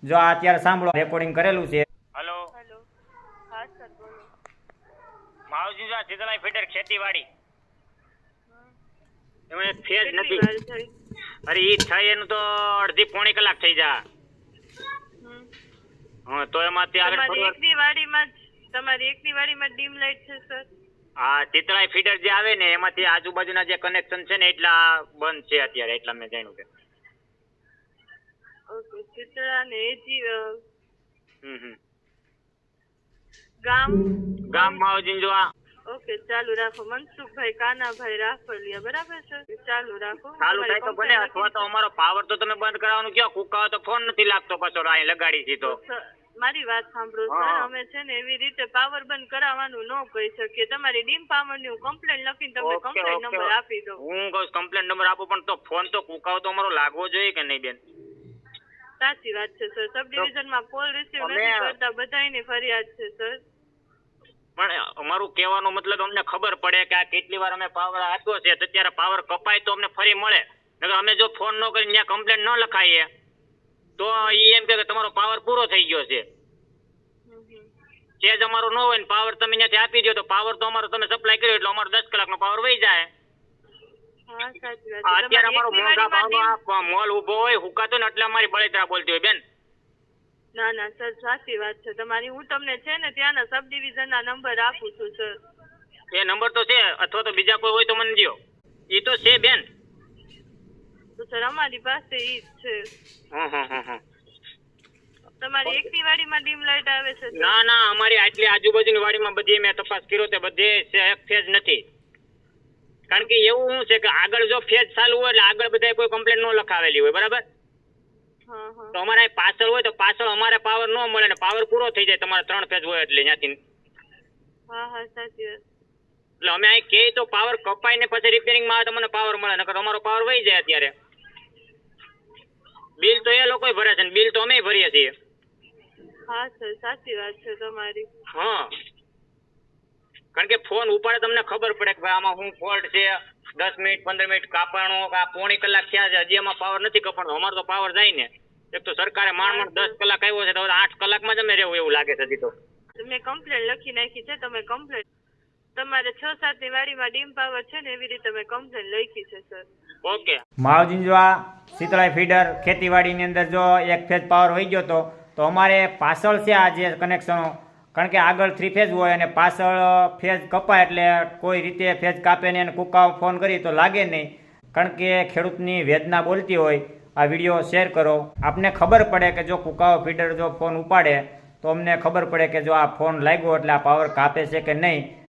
જો આ અત્યારે સાંભળો, રેકોર્ડિંગ કરેલું છે. Hello hello. હા સર બોલો. માવજી જો શીતળાઈ ફીડર ખેતીવાડી હમ. એમાં એક ફેજ કેટલી નથી. વાર થઈ? અરે ઈ થાય એનું તો અડધી પોણી કલાક થઈ જા. હમ. હા તો એમાંથી આગળ તમારી થોડું એકની વાડીમાં તમારી એકની વાડીમાં ડીમ લાઈટ છે સર? હા શીતળાઈ ફીડર જે આવે ને એમાંથી આજુબાજુના જે કનેક્શન છે ને એટલા બંધ છે અત્યારે, એટલા મેં જાણ્યું કે. ઓકે. શીતળા ને એજી હમ. ગામ ગામ માવજી જો આ ઓકે ચાલુ રાખો. મનસુખભાઈ કાનાભાઈ રાફલિયા, બરાબર છે? ચાલુ રાખો. ચાલુ તમારી થાય તો ભલે, complaint અથવા તો અમારો પાવર તો તમે બંધ કરાવવાનું કયો. કુકાઓ તો ફોન નથી લાગતો પાછો અહીં લગાડી છે તો. સર, મારી વાત સાંભળો હા. સર. અમે છે ને એવી રીતે પાવર બંધ કરાવવાનું ન કહી શકીએ. તમારી ડીમ પાવર ની હું કમ્પ્લેન લખીને તમને ઓકે, કમ્પ્લેન ઓકે. નંબર આપી દઉં. હું કહું કમ્પ્લેન નંબર આપો પણ તો ફોન તો કુકાઓ તો અમારો લાગવો જોઈએ કે નહીં બેન? સાચી વાત છે સર. સબ ડિવિઝનમાં કોલ રિસીવ અમે- નથી કરતા, બધાયની ફરિયાદ છે સર. પણ અમારું કહેવાનો મતલબ અમને ખબર પડે કે આ કેટલી વાર અમે પાવર આપ્યો છે તો ત્યારે પાવર કપાય તો અમને ફરી મળે. નકર અમે જો ફોન ન કરીને ત્યાં કમ્પ્લેન ન લખાઈએ તો ઈ એમ કહે કે તમારો પાવર પૂરો થઈ ગયો છે. ચેજ અમારો ન હોય ને પાવર તમે ત્યાંથી આપી દો તો પાવર તો અમારો તમે સપ્લાય કર્યો એટલે અમારો 10 કલાકનો પાવર વહી જાય. હા સાચી વાત આ છે. અત્યારે અમારો તમારી મોંઘા એકની વાડીમાં ભાવનો આ મોલ ઊભો હોય હુકાતો ને એટલે અમારી બળતરા બોલતી હોય બેન. ના ના સર, સાચી વાત છે તમારી. હું તમને છે ને ત્યાંના સબ ડિવિઝનના નંબર આપું છું સર. એ નંબર તો છે, અથવા તો બીજા કોઈ હોય તો મને દ્યો. ઈ તો છે બેન. તો સર અમારી પાસે ઈ જ છે. હમ. તમારી એકની વાડીમાં ડીમ લાઈટ આવે છે સર? ના ના, અમારી આટલી આજુબાજુની વાડીમાં બધી મેં તપાસ કર્યો તે બધે એક ફેજ નથી. કારણ કે એવું શું છે કે આગળ જો ફેજ ચાલુ હોય એટલે આગળ બધાય કોઈ કમ્પ્લેન ન લખાવેલી હોય, બરાબર? હા હા. તો અમારે અહીં પાછળ હોય તો પાછળ અમારે પાવર ન મળે ને પાવર પૂરો થઈ જાય તમારે 3 ફેજ હોય એટલે ત્યાંથી. હા હા સાચી વાત. એટલે અમે અહીં કહીએ તો પાવર કપાય ને પછી રિપેરિંગમાં આવે તો મને પાવર મળે, નકર અમારો પાવર વહી જાય અત્યારે. બિલ તો એ લોકોય ભરે છે ને બિલ તો અમે ભરીએ છીએ. હા સર, સાચી વાત છે તમારી. હા, કારણ કે ફોન ઉપાડે તમને ખબર પડે કે ભાઈ આમાં શું ફોલ્ટ છે. 10 મિનિટ 15 મિનિટ કાપવાનો આ પોણી કલાક થયા છે હજી એમાં પાવર નથી કપાણો. અમારો તો પાવર જાય ને. એક તો સરકારે માંડ 10 કલાક આવ્યો છે તો 8 કલાકમાં જ અમે રહેવું એવું લાગે છે હજી તો. મેં કમ્પ્લેન લખી નાખી છે. તમે કમ્પ્લેન તમારે 6-7 ની વાડીમાં ડીમ પાવર છે ને એવી રીતે મેં કમ્પ્લેન લખી છે સર. ઓકે. માવજીન જો આ શીતળાઈ ફીડર ખેતીવાડીની અંદર જો એક ફેજ પાવર વહી ગયો તો અમારે પાછળ છે આ જે કનેક્શનો, કારણ કે આગળ 3 ફેજ હોય અને પાછળ ફેજ કપાય એટલે કોઈ રીતે ફેજ કાપે ને એને કુકાઓ ફોન કરી તો લાગે નહીં. કારણ કે ખેડૂતની વેદના બોલતી હોય. આ વિડીયો શેર કરો. આપને ખબર પડે કે જો કુકાઓ ફીડર જો ફોન ઉપાડે તો અમને ખબર પડે કે જો આ ફોન લાગ્યો એટલે આ પાવર કાપે છે કે નહીં.